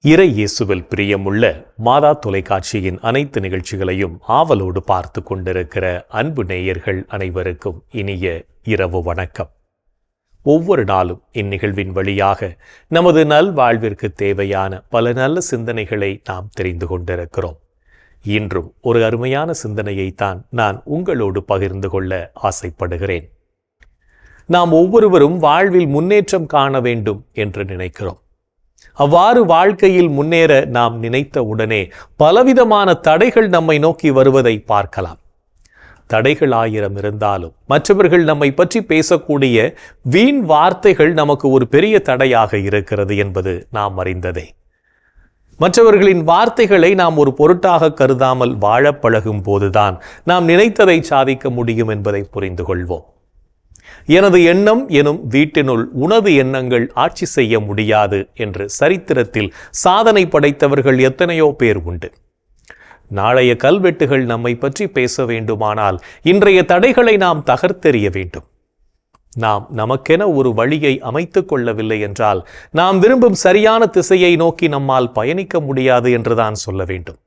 இறை இயேசுவில் பிரியமுள்ள மாதா தொலைக்காட்சியின் அனைத்து நிகழ்ச்சிகளையும் ஆவலோடு பார்த்து கொண்டிருக்கிற அன்பு நேயர்கள் அனைவருக்கும் இனிய இரவு வணக்கம். ஒவ்வொரு நாளும் இந்நிகழ்வின் வழியாக நமது நல்வாழ்விற்கு தேவையான பல நல்ல சிந்தனைகளை நாம் தெரிந்து கொண்டிருக்கிறோம். இன்றும் ஒரு அருமையான சிந்தனையைத்தான் நான் உங்களோடு பகிர்ந்து கொள்ள ஆசைப்படுகிறேன். நாம் ஒவ்வொருவரும் வாழ்வில் முன்னேற்றம் காண வேண்டும் என்று நினைக்கிறோம். அவ்வாறு வாழ்க்கையில் முன்னேற நாம் நினைத்த உடனே பலவிதமான தடைகள் நம்மை நோக்கி வருவதை பார்க்கலாம். தடைகள் 1000 இருந்தாலும் மற்றவர்கள் நம்மை பற்றி பேசக்கூடிய வீண் வார்த்தைகள் நமக்கு ஒரு பெரிய தடையாக இருக்கிறது என்பது நாம் அறிந்ததே. மற்றவர்களின் வார்த்தைகளை நாம் ஒரு பொருட்டாக கருதாமல் வாழ பழகும் போதுதான் நாம் நினைத்ததை சாதிக்க முடியும் என்பதை புரிந்து கொள்வோம். எனது எண்ணம் எனும் வீட்டினுள் உனது எண்ணங்கள் ஆட்சி செய்ய முடியாது என்று சரித்திரத்தில் சாதனை படைத்தவர்கள் எத்தனையோ பேர் உண்டு. நாளைய கல்வெட்டுகள் நம்மை பற்றி பேச வேண்டுமானால் இன்றைய தடைகளை நாம் தகர்த்தெறிய வேண்டும். நாம் நமக்கென ஒரு வழியை அமைத்துக் கொள்ளவில்லை என்றால் நாம் விரும்பும் சரியான திசையை நோக்கி நம்மால் பயணிக்க முடியாது என்றுதான் சொல்ல வேண்டும்.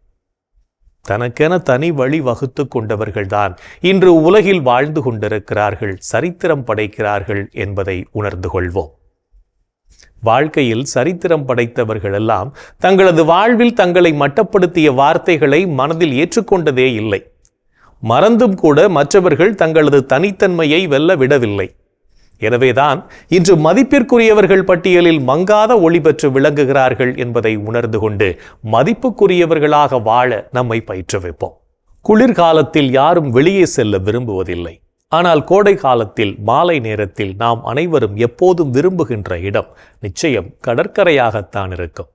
தனக்கென தனி வழி வகுத்து கொண்டவர்கள்தான் இன்று உலகில் வாழ்ந்து கொண்டிருக்கிறார்கள், சரித்திரம் படைக்கிறார்கள் என்பதை உணர்ந்து கொள்வோம். வாழ்க்கையில் சரித்திரம் படைத்தவர்கள் எல்லாம் தங்களது வாழ்வில் தங்களை மட்டப்படுத்திய வார்த்தைகளை மனதில் ஏற்றுக்கொண்டதே இல்லை. மறந்தும் கூட மற்றவர்கள் தங்களது தனித்தன்மையை வெல்ல விடவில்லை. எனவேதான் இன்று மதிப்பிற்குரியவர்கள் பட்டியலில் மங்காத ஒளி பெற்று விளங்குகிறார்கள் என்பதை உணர்ந்து கொண்டு மதிப்புக்குரியவர்களாக வாழ நம்மை பயிற்றுவிப்போம். குளிர்காலத்தில் யாரும் வெளியே செல்ல விரும்புவதில்லை. ஆனால் கோடை காலத்தில் மாலை நேரத்தில் நாம் அனைவரும் எப்போதும் விரும்புகின்ற இடம் நிச்சயம் கடற்கரையாகத்தான் இருக்கும்.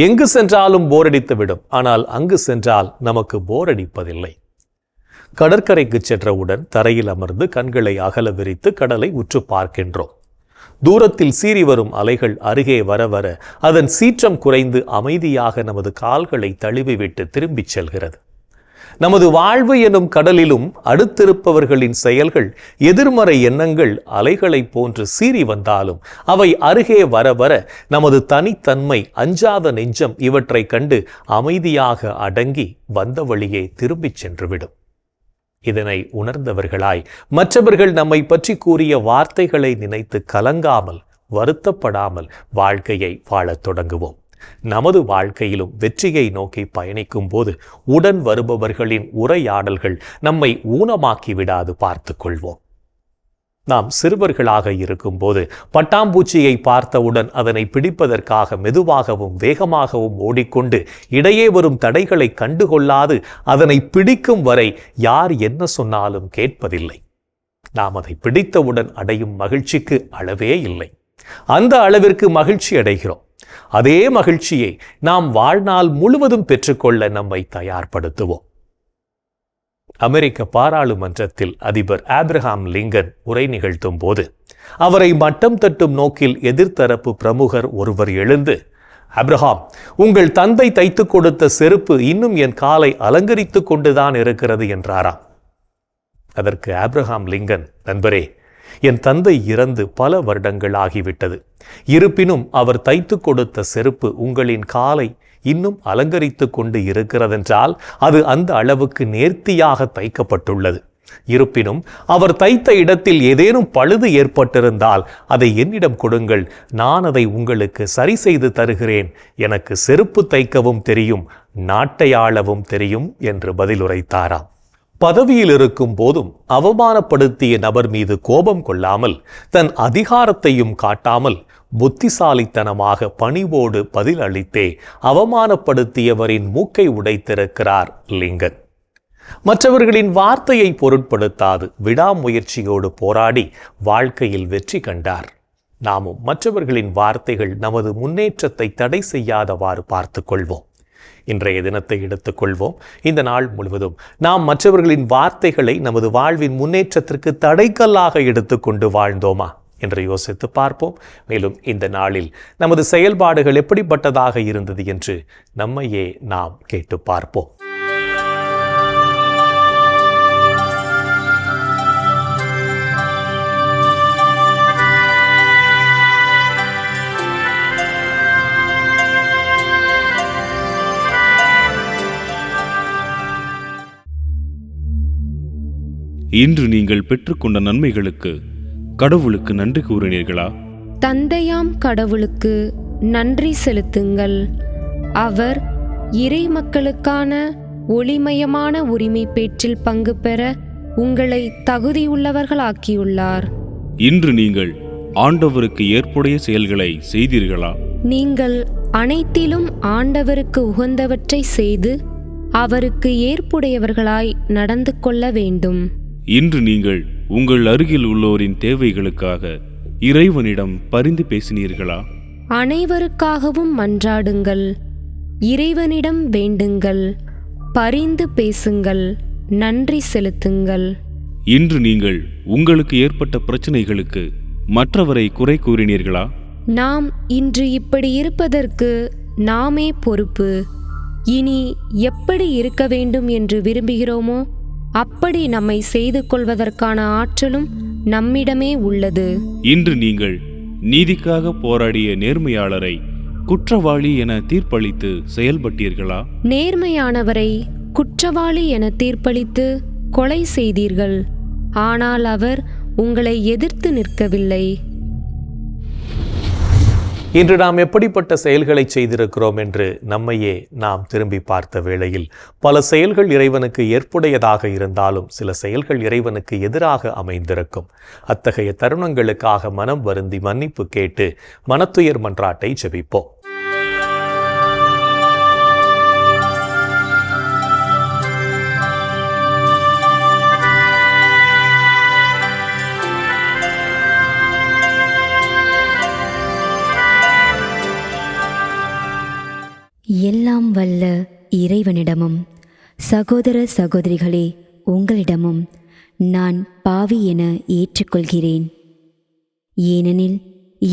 எங்கு சென்றாலும் போரடித்துவிடும். ஆனால் அங்கு சென்றால் நமக்கு போரடிப்பதில்லை. கடற்கரைக்கு சென்றவுடன் தரையில் அமர்ந்து கண்களை அகல விரித்து கடலை உற்று பார்க்கின்றோம். தூரத்தில் சீறி வரும் அலைகள் அருகே வர வர அதன் சீற்றம் குறைந்து அமைதியாக நமது கால்களை தழுவிவிட்டு திரும்பிச் செல்கிறது. நமது வாழ்வு எனும் கடலிலும் அடுத்திருப்பவர்களின் செயல்கள், எதிர்மறை எண்ணங்கள் அலைகளை போன்று சீறி வந்தாலும் அவை அருகே வர வர நமது தனித்தன்மை, அஞ்சாத நெஞ்சம் இவற்றை கண்டு அமைதியாக அடங்கி வந்த வழியே திரும்பிச் சென்றுவிடும். இதனை உணர்ந்தவர்களாய் மற்றவர்கள் நம்மை பற்றி கூறிய வார்த்தைகளை நினைத்து கலங்காமல், வருத்தப்படாமல் வாழ்க்கையை வாழத் தொடங்குவோம். நமது வாழ்க்கையிலும் வெற்றியை நோக்கி பயணிக்கும் போது உடன் வருபவர்களின் உரையாடல்கள் நம்மை ஊனமாக்கி விடாது பார்த்து கொள்வோம். நாம் சிறுவர்களாக இருக்கும்போது பட்டாம்பூச்சியை பார்த்தவுடன் அதனை பிடிப்பதற்காக மெதுவாகவும் வேகமாகவும் ஓடிக்கொண்டு இடையே வரும் தடைகளை கண்டுகொள்ளாது அதனை பிடிக்கும் வரை யார் என்ன சொன்னாலும் கேட்பதில்லை. நாம் அதை பிடித்தவுடன் அடையும் மகிழ்ச்சிக்கு அளவே இல்லை. அந்த அளவிற்கு மகிழ்ச்சி அடைகிறோம். அதே மகிழ்ச்சியை நாம் வாழ்நாள் முழுவதும் பெற்றுக்கொள்ள நம்மை தயார்படுத்துவோம். அமெரிக்க பாராளுமன்றத்தில் அதிபர் ஆப்ரஹாம் லிங்கன் உரை நிகழ்த்தும் போது அவரை மட்டம் தட்டும் நோக்கில் எதிர்த்தரப்பு பிரமுகர் ஒருவர் எழுந்து, ஆப்ரஹாம், உங்கள் தந்தை தைத்து கொடுத்த செருப்பு இன்னும் என் காலை அலங்கரித்து கொண்டுதான் இருக்கிறது என்றாராம். அதற்கு ஆப்ரஹாம் லிங்கன், நண்பரே, என் தந்தை இறந்து பல வருடங்கள் ஆகிவிட்டது. இருப்பினும் அவர் தைத்து கொடுத்த செருப்பு உங்களின் காலை இன்னும் அலங்கரித்து கொண்டு இருக்கிறதென்றால் அது அந்த அளவுக்கு நேர்த்தியாக தைக்கப்பட்டுள்ளது. இருப்பினும் அவர் தைத்த இடத்தில் ஏதேனும் பழுது ஏற்பட்டிருந்தால் அதை என்னிடம் கொடுங்கள், நான் அதை உங்களுக்கு சரி செய்து தருகிறேன். எனக்கு செருப்பு தைக்கவும் தெரியும், நாட்டை ஆளவும் தெரியும் என்று பதிலுரைத்தாராம். பதவியில் இருக்கும் போதும் அவமானப்படுத்திய நபர் மீது கோபம் கொள்ளாமல், தன் அதிகாரத்தையும் காட்டாமல் புத்திசாலித்தனமாக பணிவோடு பதில் அளித்தே அவமானப்படுத்தியவரின் மூக்கை உடைத்திருக்கிறார் லிங்கன். மற்றவர்களின் வார்த்தையை பொருட்படுத்தாது விடாமுயற்சியோடு போராடி வாழ்க்கையில் வெற்றி கண்டார். நாமும் மற்றவர்களின் வார்த்தைகள் நமது முன்னேற்றத்தை தடை செய்யாதவாறு பார்த்து கொள்வோம். இன்றைய தினத்தை எடுத்துக்கொள்வோம். இந்த நாள் முழுவதும் நாம் மற்றவர்களின் வார்த்தைகளை நமது வாழ்வின் முன்னேற்றத்திற்கு தடைக்கல்லாக எடுத்துக்கொண்டு வாழ்ந்தோமா என்று யோசித்து பார்ப்போம். மேலும் இந்த நாளில் நமது செயல்பாடுகள் எப்படிப்பட்டதாக இருந்தது என்று நம்மையே நாம் கேட்டு பார்ப்போம். இன்று நீங்கள் பெற்றுக்கொண்ட நன்மைகளுக்கு கடவுளுக்கு நன்றி கூறினீர்களா? தந்தையாம் கடவுளுக்கு நன்றி செலுத்துங்கள். அவர் இறை மக்களுக்கான ஒளிமயமான உரிமை பேற்றில் பங்கு பெற உங்களை தகுதியுள்ளவர்களாக்கியுள்ளார். இன்று நீங்கள் ஆண்டவருக்கு ஏற்புடைய செயல்களை செய்தீர்களா? நீங்கள் அனைத்திலும் ஆண்டவருக்கு உகந்தவற்றை செய்து அவருக்கு ஏற்புடையவர்களாய் நடந்து கொள்ள வேண்டும். இன்று நீங்கள் உங்கள் அருகில் உள்ளோரின் தேவைகளுக்காக இறைவனிடம் பரிந்து பேசினீர்களா? அனைவருக்காகவும் மன்றாடுங்கள், இறைவனிடம் வேண்டுங்கள், பரிந்து பேசுங்கள், நன்றி செலுத்துங்கள். இன்று நீங்கள் உங்களுக்கு ஏற்பட்ட பிரச்சனைகளுக்கு மற்றவரை குறை கூறினீர்களா? நாம் இன்று இப்படி இருப்பதற்கு நாமே பொறுப்பு. இனி எப்படி இருக்க வேண்டும் என்று விரும்புகிறோமோ அப்படி நம்மை செய்து கொள்வதற்கான ஆற்றலும் நம்மிடமே உள்ளது. இன்று நீங்கள் நீதிக்காக போராடிய நேர்மையாளரை குற்றவாளி என தீர்ப்பளித்து செயல்பட்டீர்களா? நேர்மையானவரை குற்றவாளி என தீர்ப்பளித்து கொலை செய்தீர்கள். ஆனால் அவர் உங்களை எதிர்த்து நிற்கவில்லை. இன்று நாம் எப்படிப்பட்ட செயல்களை செய்திருக்கிறோம் என்று நம்மையே நாம் திரும்பி பார்த்த வேளையில் பல செயல்கள் இறைவனுக்கு ஏற்புடையதாக இருந்தாலும் சில செயல்கள் இறைவனுக்கு எதிராக அமைந்திருக்கும். அத்தகைய தருணங்களுக்காக மனம் வருந்தி மன்னிப்பு கேட்டு மனத்துயர் மன்றாட்டை ஜெபிப்போம். எல்லாம் வல்ல இறைவனிடமும் சகோதர சகோதரிகளே உங்களிடமும் நான் பாவி என ஏற்றுக்கொள்கிறேன். ஏனெனில்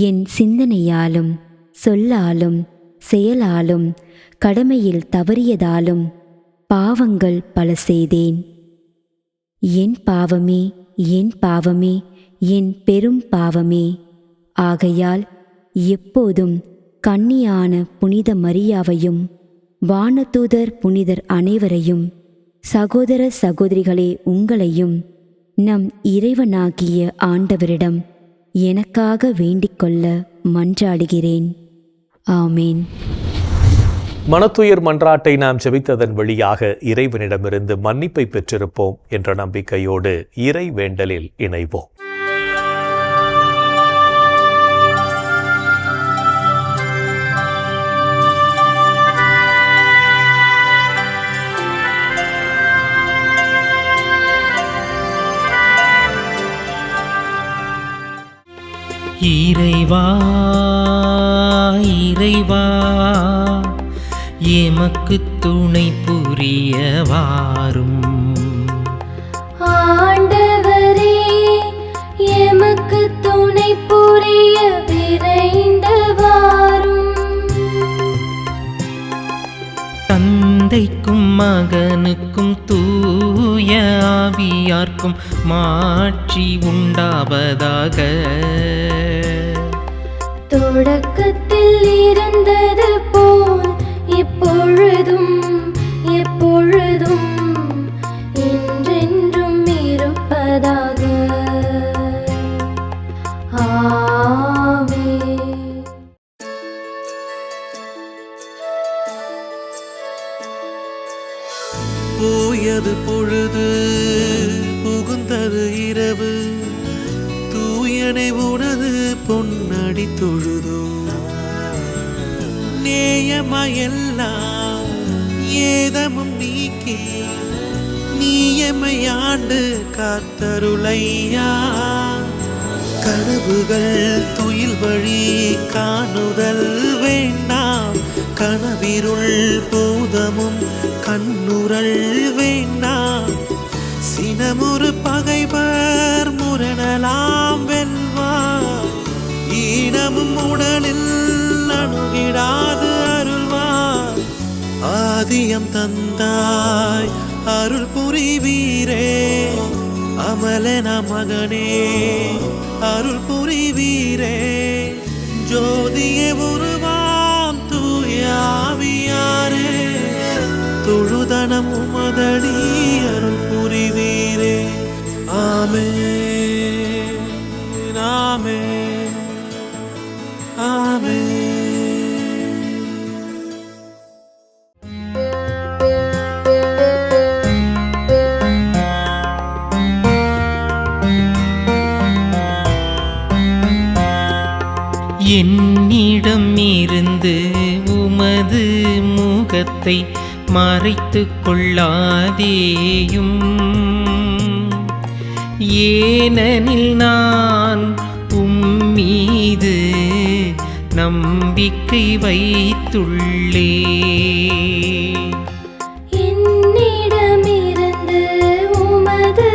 என் சிந்தனையாலும் சொல்லாலும் செயலாலும் கடமையில் தவறியதாலும் பாவங்கள் பல செய்தேன். என் பாவமே, என் பாவமே, என் பெரும் பாவமே. ஆகையால் எப்போதும் கன்னியான புனித மரியாவையும் வானதூதர் புனிதர் அனைவரையும் சகோதர சகோதரிகளே உங்களையும் நம் இறைவனாகிய ஆண்டவரிடம் எனக்காக வேண்டிக்கொள்ள மன்றாடுகிறேன். ஆமேன். மனத்துயர் மன்றாட்டை நாம் ஜெபித்ததன் வழியாக இறைவனிடமிருந்து மன்னிப்பை பெற்றிருப்போம் என்ற நம்பிக்கையோடு இறை வேண்டலில் இணைவோம். இறைவா இறைவா எமக்கு துணை புரிய வாரும். ஆண்டவரே எமக்கு துணை புரிய விரைந்து வாரும். தந்தைக்கும் மகனுக்கும் தூய ஆவியார்க்கும் மாட்சி உண்டாவதாக. தொடக்கத்தில் இருந்தது போல் இப்பொழுதும் எப்பொழுதும் என்றென்றும் இருப்பதாக. ஆமென். போயது பொழுது புகுந்தது இரவு, தூயனை உனது பொன்னடி தொழுதோ. நேயமையெல்லாம் ஏதமும் நீக்கி நீயமையாண்டு காத்தருளையா. கனவுகள் துயில் வழி காணுதல் வேண்டாம், கனவிருள் பூதமும் கண்ணுரல் வேண்டாம். சினமுறு பகைவர் முரணலாம் வெல்வார், ஈனமும் உடலில் அணுகிடாது அருள்வார். ஆதியம் தந்தாய் அருள் புரிவீரே, அமலன மகனே அருள் புரிவீரே. ஜோதியே உருவாம் தூயாவியாரே, தொழுதனம் உமதடி அருள் புரிவீரே. உமது முகத்தை மறைத்துக் கொள்ளாதேயும். ஏனெனில் நான் உம்மீது நம்பிக்கை வைத்துள்ளேன். என்னிடமிருந்து உமது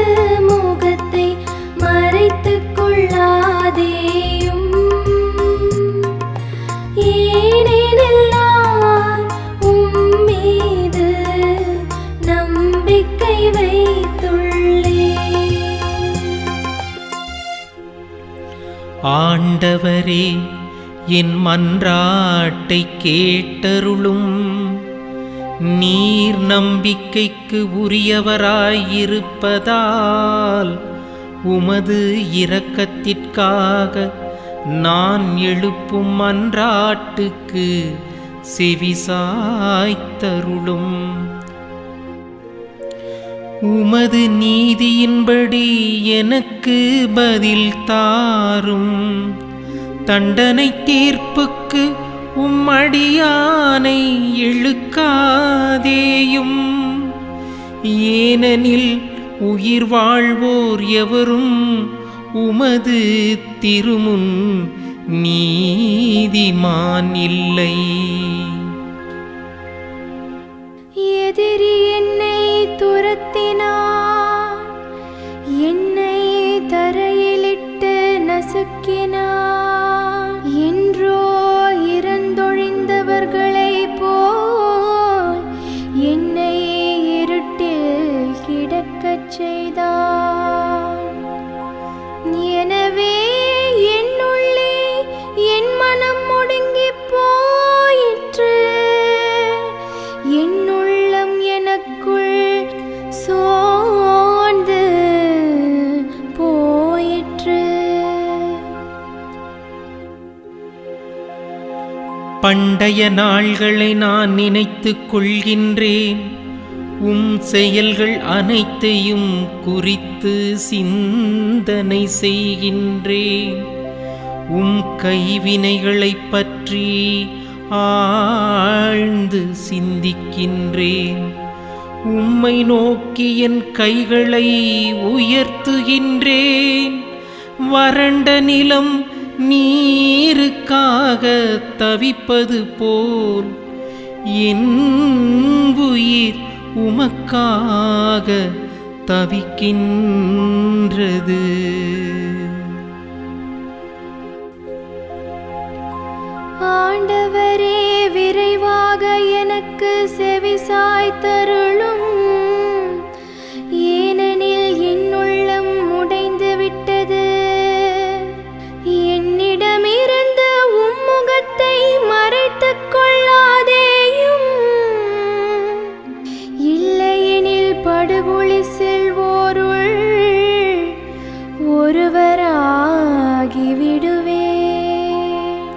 முகத்தை மறைத்துக் கொள்ளாதேயும். ஏனெனில் நான் உம்மீது நம்பிக்கை வைத்துள்ளேன். ஆண்டவரே, என் மன்றாட்டை கேட்டருளும். நீர் நம்பிக்கைக்கு உரியவராயிருப்பதால் உமது இரக்கத்திற்காக நான் எழுப்பும் மன்றாட்டுக்கு செவிசாய்த்தருளும். உமது நீதியின்படி எனக்கு பதில் தாரும். தண்டனை தீர்ப்புக்கு உம்மடியானை இழுக்காதேயும். ஏனெனில் உயிர் வாழ்வோர் எவரும் உமது திருமுன் நீதிமான் இல்லை. எதிரி என்னை துரத்தினான், என்னை தரையிலிட்டு நசுக்கினான். என்றோ இறந்தொழிந்தவர்களைப் போல் என்னை இருட்டில் கிடக்கச் செய்தான். எனவே என்னுள்ளே என் மனம் ஒடுங்கிப் போயிற்று. என் உள்ளம் எனக்குள் சோர்ந்து போயிற்று. பண்டைய நாள்களை நான் நினைத்துக் கொள்கின்றேன். உம் செயல்கள் அனைத்தையும் குறித்து சிந்தனை செய்கின்றேன். உம் கைவினைகளைப் பற்றி ஆழ்ந்து சிந்திக்கின்றேன். உம்மை நோக்கி என் கைகளை உயர்த்துகின்றேன். வறண்ட நிலம் நீருக்காக தவிப்பது போல் என் உயிர் உமக்காக தவிக்கின்றது. ஆண்டவரே, விரைவாக எனக்கு செவிசாய்த்தருளும். ஏனெனில் என் உள்ளம் உடைந்து விட்டது. என்னிடமிருந்து உம்முகத்தை மறைத்துக் கொள்ளாதேயும். இல்லையெனில் படுகொலி செல்வோருள் ஒருவராகிவிடுவேன்.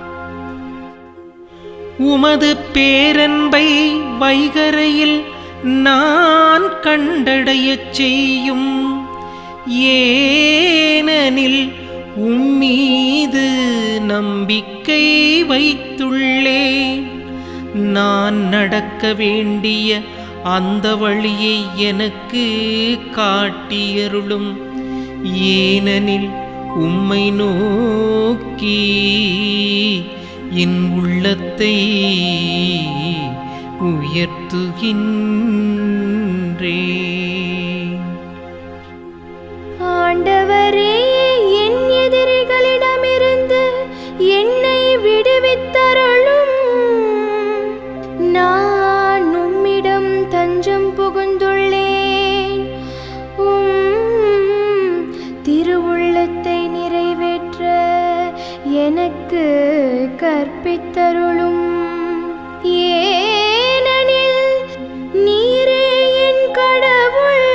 உமது பேரன்பை வைகரையில் நான் கண்டடையச் செய்யும். ஏனெனில் உம்மீது நம்பிக்கை வைத்துள்ளேன். நான் நடக்க வேண்டிய அந்த வழியை எனக்கு காட்டியருளும். ஏனெனில் உம்மை நோக்கி என் உள்ளத்தை உயர்த்துகின்றேன். ஆண்டவரே, என் எதிரிகளிடமிருந்து என்னை விடுவித்தருளும். நான் உம்மிடம் தஞ்சம் புகுந்துள்ளேன். திருவுள்ளத்தை நிறைவேற்ற எனக்கு கற்பித்தருளும். ஏனெனில் நீரே என் கடவுள்.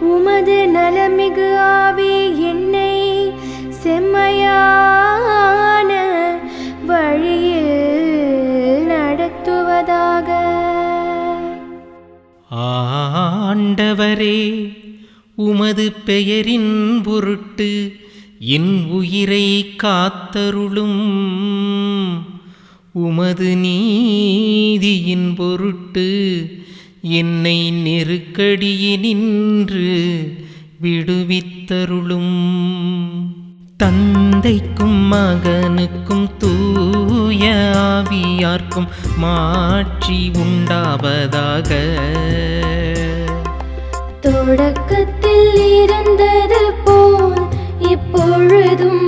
உமது நலமிகு ஆவி என்னை செம்மையான வழியில் நடத்துவதாக. ஆண்டவரே, உமது பெயரின் பொருட்டு என் உயிரை காத்தருளும். உமது நீதியின் பொருட்டு என்னை நெருக்கடியினின்று விடுவித்தருளும். தந்தைக்கும் மகனுக்கும் தூய ஆவியார்க்கும் மாட்சி உண்டாவதாக. தொடக்கத்தில் இருந்தது போல் இப்பொழுதும்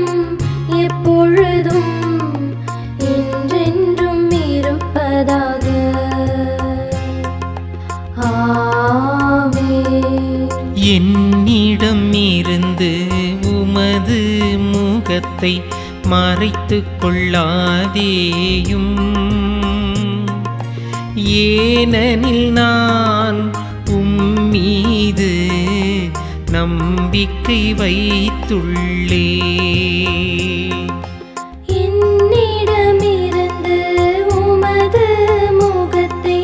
எப்பொழுதும் என்றென்றும் இருப்பதாக. ஆமென். என்னிடம் இருந்து உமது முகத்தை மறைத்துக் கொள்ளாதேயும். ஏனெனில் நான் உம்மீது நம்பிக்கை வைத்துள்ளேன். என்னிடமிருந்து உமது முகத்தை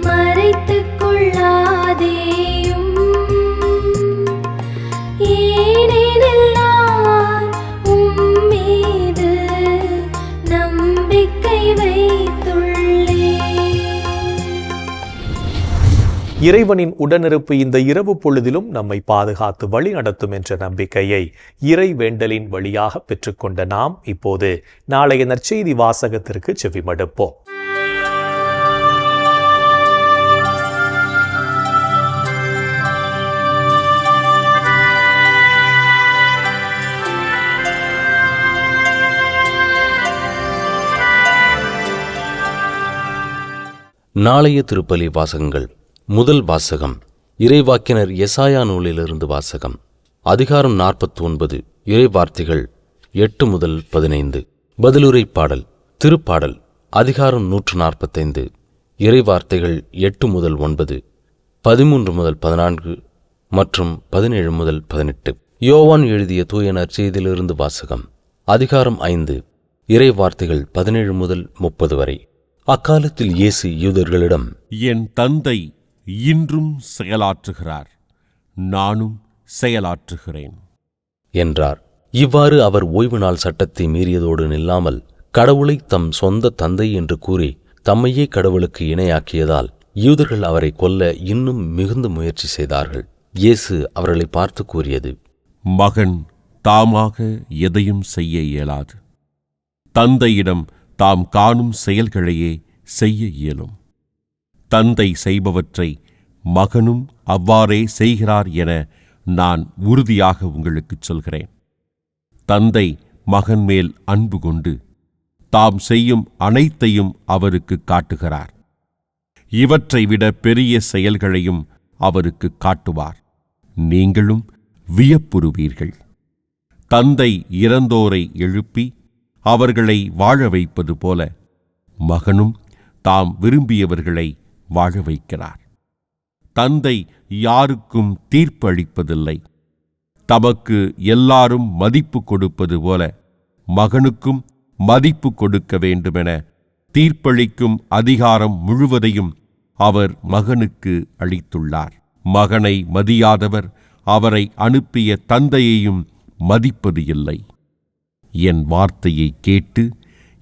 மறைத்துக் கொள்ளாதேயும். ஏனெனில் நான் உம்மீது நம்பிக்கை வைத்துள்ளேன். இறைவனின் உடனிருப்பு இந்த இரவு பொழுதிலும் நம்மை பாதுகாத்து வழி நடத்தும் என்ற நம்பிக்கையை இறை வேண்டலின் வழியாக பெற்றுக்கொண்ட நாம் இப்போது நாளைய நற்செய்தி வாசகத்திற்கு செவிமடுப்போம். நாளைய திருப்பலி வாசகங்கள். முதல் வாசகம் இறைவாக்கினர் எசாயா நூலிலிருந்து வாசகம். அதிகாரம் 49, இறைவார்த்தைகள் 8 முதல் 15. பதிலுரை பாடல். திருப்பாடல் அதிகாரம் 145, இறைவார்த்தைகள் 8 முதல் 9, 13 முதல் 14 மற்றும் 17 முதல் 18. யோவான் எழுதிய தூய நற்செய்தியிலிருந்து வாசகம். அதிகாரம் 5, இறைவார்த்தைகள் 17 முதல் 30 வரை. அக்காலத்தில் இயேசு யூதர்களிடம், என் தந்தை இன்றும் செயலாற்றுகிறார், நானும் செயலாற்றுகிறேன் என்றார். இவ்வாறு அவர் ஓய்வு நாள் சட்டத்தை மீறியதோடு நில்லாமல் கடவுளை தம் சொந்த தந்தை என்று கூறி தம்மையே கடவுளுக்கு இணையாக்கியதால் யூதர்கள் அவரை கொல்ல இன்னும் மிகுந்த முயற்சி செய்தார்கள். இயேசு அவர்களை பார்த்து கூறியது, மகன் தாமாக எதையும் செய்ய இயலாது. தந்தையிடம் தாம் காணும் செயல்களையே செய்ய இயலும். தந்தை செய்பவற்றை மகனும் அவ்வாறே செய்கிறார் என நான் உறுதியாக உங்களுக்குச் சொல்கிறேன். தந்தை மகன் மேல் அன்பு கொண்டு தாம் செய்யும் அனைத்தையும் அவருக்கு காட்டுகிறார். இவற்றை விட பெரிய செயல்களையும் அவருக்கு காட்டுவார். நீங்களும் வியப்புறுவீர்கள். தந்தை இறந்தோரை எழுப்பி அவர்களை வாழ வைப்பது போல மகனும் தாம் விரும்பியவர்களை வாழ வைக்கிறார். தந்தை யாருக்கும் தீர்ப்பு அளிப்பதில்லை. தமக்கு எல்லாரும் மதிப்பு கொடுப்பது போல மகனுக்கும் மதிப்பு கொடுக்க வேண்டுமென தீர்ப்பளிக்கும் அதிகாரம் முழுவதையும் அவர் மகனுக்கு அளித்துள்ளார். மகனை மதியாதவர் அவரை அனுப்பிய தந்தையையும் மதிப்பது இல்லை. என் வார்த்தையை கேட்டு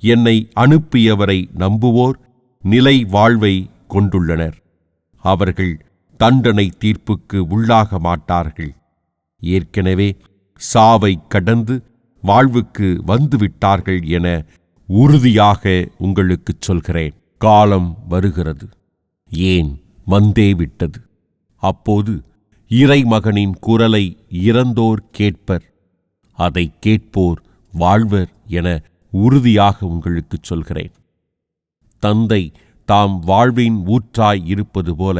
என்னை அனுப்பியவரை நம்புவோர் நிலை வாழ்வை கொண்டுள்ளனர். அவர்கள் தண்டனை தீர்ப்புக்கு உள்ளாக மாட்டார்கள். ஏற்கனவே சாவை கடந்து வாழ்வுக்கு வந்துவிட்டார்கள் என உறுதியாக உங்களுக்குச் சொல்கிறேன். காலம் வருகிறது, ஏன் வந்தே விட்டது. அப்போது இறைமகனின் குரலை இறந்தோர் கேட்பர். அதை கேட்போர் வாழ்வர் என உறுதியாக உங்களுக்குச் சொல்கிறேன். தந்தை தாம் வாழ்வின் ஊற்றாய் இருப்பது போல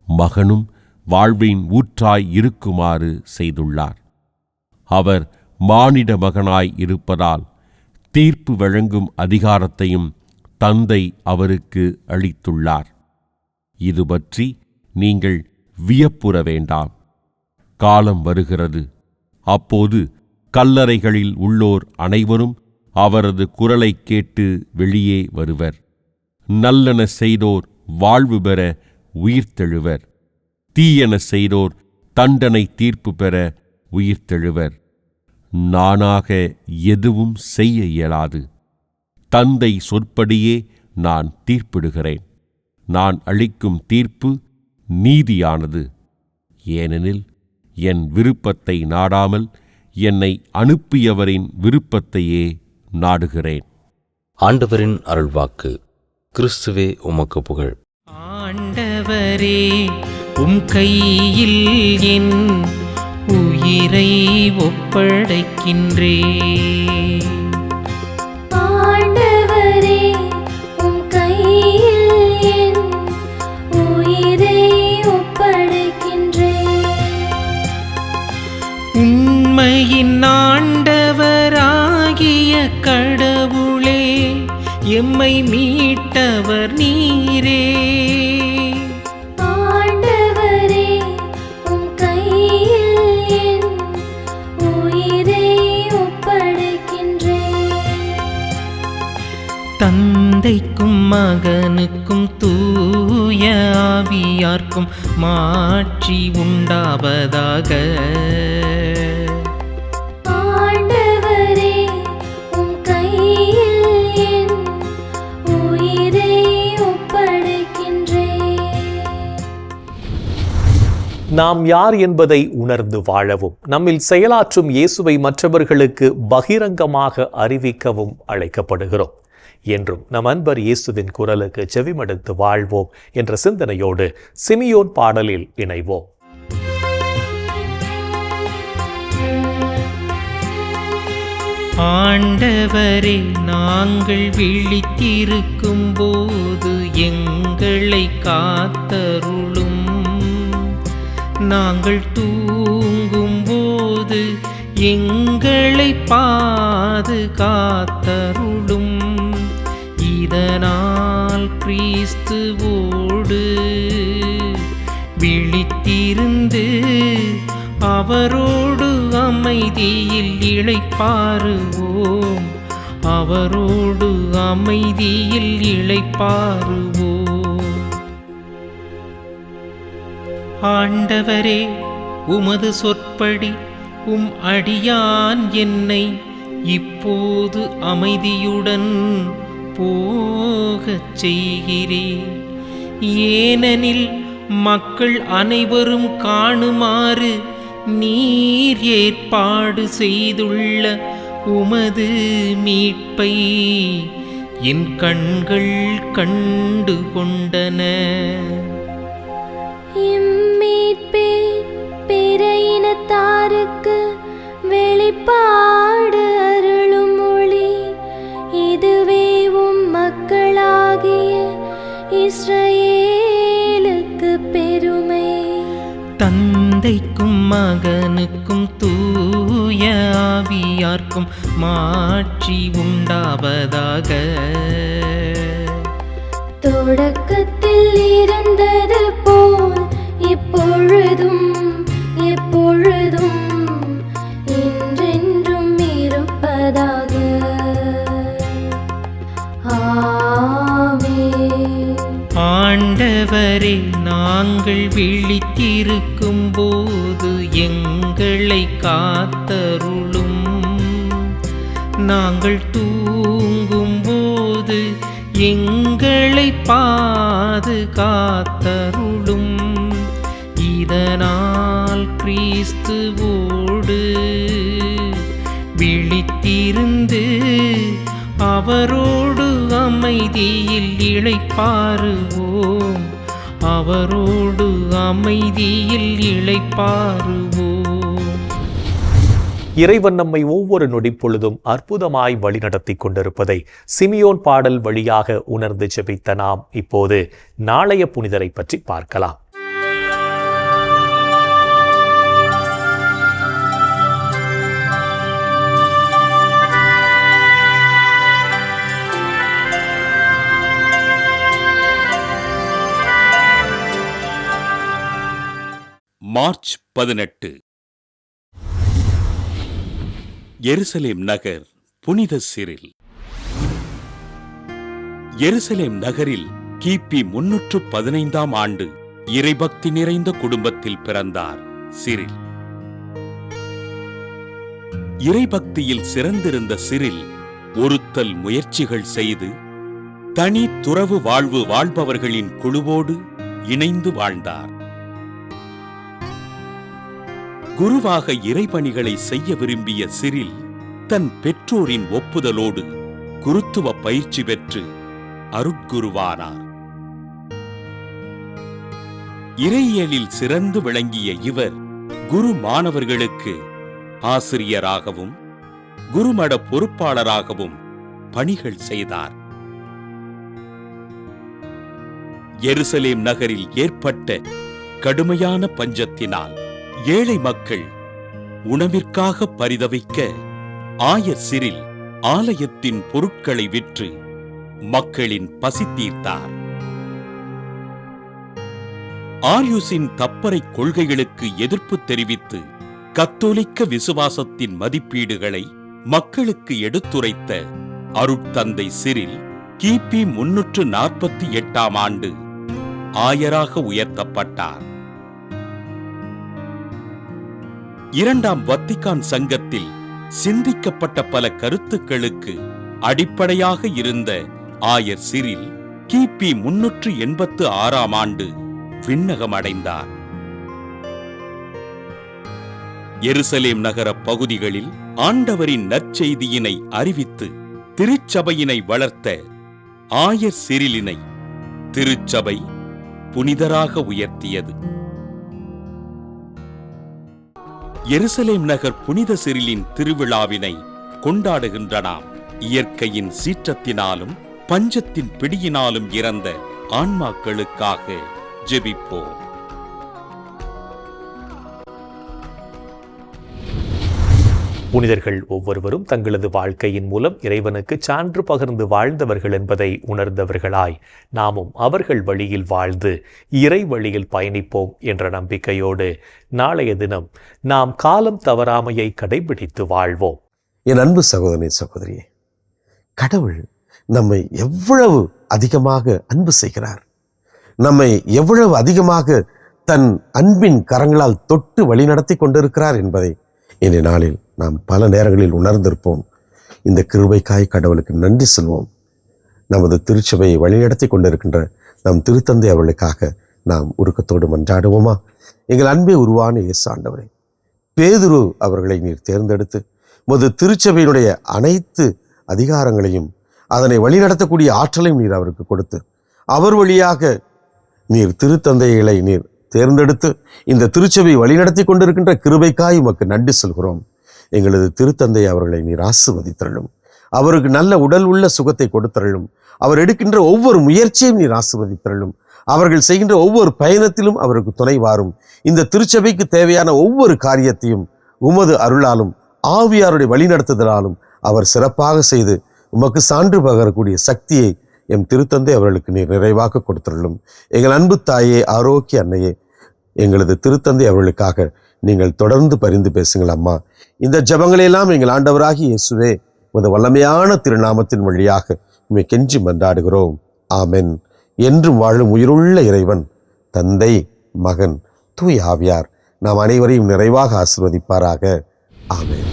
மகனும் வாழ்வின் ஊற்றாய் இருக்குமாறு செய்துள்ளார். அவர் மானிட மகனாய் இருப்பதால் தீர்ப்பு வழங்கும் அதிகாரத்தையும் தந்தை அவருக்கு அளித்துள்ளார். இது பற்றி நீங்கள் வியப்புற வேண்டாம். காலம் வருகிறது, அப்போது கல்லறைகளில் உள்ளோர் அனைவரும் அவரது குரலை கேட்டு வெளியே வருவர். நல்லன செய்தோர் வாழ்வு பெற உயிர்த்தெழுவர். தீயன செய்தோர் தண்டனை தீர்ப்பு பெற உயிர்த்தெழுவர். நானாக எதுவும் செய்ய இயலாது. தந்தை சொற்படியே நான் தீர்ப்பிடுகிறேன். நான் அளிக்கும் தீர்ப்பு நீதியானது. ஏனெனில் என் விருப்பத்தை நாடாமல் என்னை அனுப்பியவரின் விருப்பத்தையே நாடுகிறேன். ஆண்டவரின் அருள்வாக்கு. கிறிஸ்துவே உமக்கு புகழ். ஆண்டவரே, உம் கையில் என் உயிரை ஒப்படைக்கின்றேன். ஆண்டவரே, உம் கையில் என் உயிரை ஒப்படைக்கின்றேன். உண்மையின் ஆண்டவராகிய கடவுளே, எம்மை மீட்டவர் நீரே. ஆண்டவரே, உம் கையில் என் உயிரை ஒப்படைக்கின்றேன். தந்தைக்கும் மகனுக்கும் தூய ஆவியார்க்கும் மாட்சி உண்டாவதாக. ஆண்டவரே, உம் கையில் என் உயிரை ஒப்படைக்கின்றேன். நாம் யார் என்பதை உணர்ந்து வாழவும், நம்மில் செயலாற்றும் இயேசுவை மற்றவர்களுக்கு பகிரங்கமாக அறிவிக்கவும் அழைக்கப்படுகிறோம். என்றும் நம் அன்பர் இயேசுவின் குரலுக்கு செவிமடுத்து வாழ்வோம் என்ற சிந்தனையோடு சிமியோன் பாடலில் இணைவோம். ஆண்டவரே, நாங்கள் விழித்திருக்கும் போது எங்களை காத்தருளும். நாங்கள் தூங்கும் போது எங்களை பாதுகாத்தருளும். இதனால் கிறிஸ்துவோடு விழித்திருந்து அவரோடு அமைதியில் இளைப்பாறுவோம். அவரோடு அமைதியில் இளைப்பாறுவோம். ஆண்டவரே, உமது சொற்படி உம் அடியான் என்னை இப்போது அமைதியுடன் போகச் செய்கிறேன். ஏனெனில் மக்கள் அனைவரும் காணுமாறு நீர் ஏற்பாடு செய்துள்ள உமது மீட்பை என் கண்கள் கண்டு கொண்டன. இம்மீட்பே பிற இனத்தாருக்கு வெளிப்பாடு அருளும் ஒளி. இதுவே உம் மக்களாகிய இஸ்ரவேலுக்கு பெருமை. தந்தைக்கும் மகனுக்கும் தூய ஆவியார்க்கும் மாட்சி உண்டாவதாக. தொடக்கத்தில் இருந்தது போல் இப்பொழுதும் எப்பொழுதும் என்றென்றும் இருப்பதாக. ஆமென். ஆண்டவரே, நாங்கள் விழித்திருக்கும் போது எங்களை காத்தருளும். நாங்கள் தூங்கும் போது எங்களை பாதுகாத்தருளும். இதனால் கிறிஸ்துவோடு விழித்திருந்து அவரோடு அமைதியில் இளைப்பாறுவோம். அவரோடு அமைதியில் இளைப்பாறுவோம். இறைவன் நம்மை ஒவ்வொரு நொடிப்பொழுதும் அற்புதமாய் வழிநடத்தி கொண்டிருப்பதை சிமியோன் பாடல் வழியாக உணர்ந்து ஜெபித்த நாம் இப்போது நாளைய புனிதரை பற்றி பார்க்கலாம். மார்ச் 18. எருசலேம் நகர் புனித சிரில். எருசலேம் நகரில் கிபி 315ஆம் ஆண்டு இறைபக்தி நிறைந்த குடும்பத்தில் பிறந்தார் சிரில். இறைபக்தியில் சிறந்திருந்த சிரில் ஒருத்தல் முயற்சிகள் செய்து தனி துறவு வாழ்வு வாழ்பவர்களின் குழுவோடு இணைந்து வாழ்ந்தார். குருவாக இறைபணிகளை செய்ய விரும்பிய சிரில் தன் பெற்றோரின் ஒப்புதலோடு குருத்துவ பயிற்சி பெற்று அருட்குருவானார். இறையியலில் சிறந்து விளங்கிய இவர் குரு மாணவர்களுக்கு ஆசிரியராகவும் குருமட பொறுப்பாளராகவும் பணிகள் செய்தார். எருசலேம் நகரில் ஏற்பட்ட கடுமையான பஞ்சத்தினால் ஏழை மக்கள் உணவிற்காக பரிதவிக்க ஆயர் சிரில் ஆலயத்தின் பொருட்களை விற்று மக்களின் பசி தீர்த்தார். ஆரியுசின் தப்பறை கொள்கைகளுக்கு எதிர்ப்பு தெரிவித்து கத்தோலிக்க விசுவாசத்தின் மதிப்பீடுகளை மக்களுக்கு எடுத்துரைத்த அருட்தந்தை சிரில் கிபி 348 ஆண்டு ஆயராக உயர்த்தப்பட்டார். இரண்டாம் வத்திக்கான் சங்கத்தில் சிந்திக்கப்பட்ட பல கருத்துக்களுக்கு அடிப்படையாக இருந்த ஆயர் சிரில் கிபி 386 ஆண்டு விண்ணகமடைந்தார். எருசலேம் நகர பகுதிகளில் ஆண்டவரின் நற்செய்தியினை அறிவித்து திருச்சபையினை வளர்த்த ஆயர் சிரிலினை திருச்சபை புனிதராக உயர்த்தியது. எருசலேம் நகர் புனித சிரிலின் திருவிழாவினை கொண்டாடுகின்ற நாம் இயற்கையின் சீற்றத்தினாலும் பஞ்சத்தின் பிடியினாலும் இறந்த ஆன்மாக்களுக்காக ஜெபிப்போம். புனிதர்கள் ஒவ்வொருவரும் தங்களது வாழ்க்கையின் மூலம் இறைவனுக்கு சான்று பகிர்ந்து வாழ்ந்தவர்கள் என்பதை உணர்ந்தவர்களாய் நாமும் அவர்கள் வழியில் வாழ்ந்து இறை வழியில் பயணிப்போம் என்ற நம்பிக்கையோடு நாளைய தினம் நாம் காலம் தவறாமையை கடைபிடித்து வாழ்வோம். என் அன்பு சகோதரனே, சகோதரியே, கடவுள் நம்மை எவ்வளவு அதிகமாக அன்பு செய்கிறார், நம்மை எவ்வளவு அதிகமாக தன் அன்பின் கரங்களால் தொட்டு வழிநடத்தி கொண்டிருக்கிறார் என்பதை இன்றைய நாளில் நாம் பல நேரங்களில் உணர்ந்திருப்போம். இந்த கிருபைக்காய் கடவுளுக்கு நன்றி சொல்வோம். நமது திருச்சபையை வழிநடத்தி கொண்டிருக்கின்ற நம் திருத்தந்தை அவர்களுக்காக நாம் உருக்கத்தோடு மன்றாடுவோமா? எங்கள் அன்பே உருவான இயேசு ஆண்டவரே, பேதுரு அவர்களை நீர் தேர்ந்தெடுத்து உமது திருச்சபையினுடைய அனைத்து அதிகாரங்களையும் அதனை வழிநடத்தக்கூடிய ஆற்றலையும் நீர் அவருக்கு கொடுத்து அவர் வழியாக நீர் திருத்தந்தைகளை நீர் தேர்ந்தெடுத்து இந்த திருச்சபை வழிநடத்தி கொண்டிருக்கின்ற கிருபைக்காய் உமக்கு நன்றி சொல்கிறோம். எங்களது திருத்தந்தை அவர்களை நீர் ஆசீர்வதித்தருளும். அவருக்கு நல்ல உடல் உள்ள சுகத்தை கொடுத்தருளும். அவர் எடுக்கின்ற ஒவ்வொரு முயற்சியும் நீர் ஆசீர்வதித்தருளும். அவர்கள் செய்கின்ற ஒவ்வொரு பயணத்திலும் அவருக்கு துணை வாரும். இந்த திருச்சபைக்கு தேவையான ஒவ்வொரு காரியத்தையும் உமது அருளாலும் ஆவியாருடைய வழிநடத்துதலாலும் அவர் சிறப்பாக செய்து உமக்கு சான்று பகரக்கூடிய சக்தியை எம் திருத்தந்தை அவர்களுக்கு நீர் நிறைவாக கொடுத்துள்ளும். எங்கள் அன்பு தாயே, ஆரோக்கிய அன்னையே, எங்களது திருத்தந்தை அவர்களுக்காக நீங்கள் தொடர்ந்து பரிந்து பேசுங்கள் அம்மா. இந்த ஜெபங்களையெல்லாம் எங்கள் ஆண்டவராகி இயேசுவே உமது வல்லமையான திருநாமத்தின் வழியாக உம்மை கெஞ்சி மன்றாடுகிறோம். ஆமென். என்றும் வாழும் உயிருள்ள இறைவன் தந்தை, மகன், தூய் ஆவியார் நாம் அனைவரையும் நிறைவாக ஆசீர்வதிப்பாராக. ஆமென்.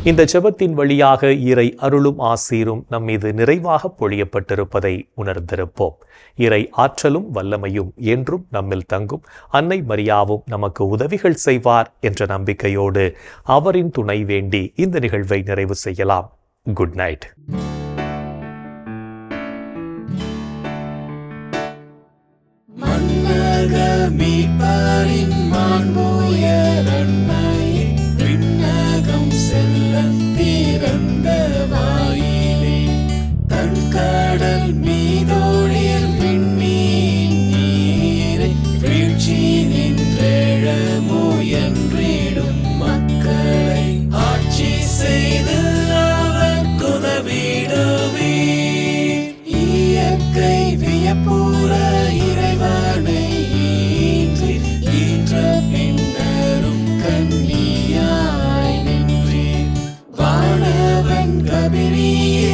இந்த ஜெபத்தின் வழியாக இறை அருளும் ஆசீரும் நம்மீது நிறைவாக பொழியப்பட்டிருப்பதை உணர்ந்திருப்போம். இறை ஆற்றலும் வல்லமையும் என்றும் நம்மில் தங்கும். அன்னை மரியாவும் நமக்கு உதவிகள் செய்வார் என்ற நம்பிக்கையோடு அவரின் துணை வேண்டி இந்த நிகழ்வை நிறைவு செய்யலாம். Good night. கடல் மீதொழில் விண்மீன் நீரை வீழ்ச்சி நின்றெழமோ என்றிடும் மக்களை ஆட்சி செய்து அவர் குதவிடுவே. இயற்கை வியப்புற இறைவனை ஈன்ற பின்னரும் கன்னியாய் நின்றே வானவன் கபிரியே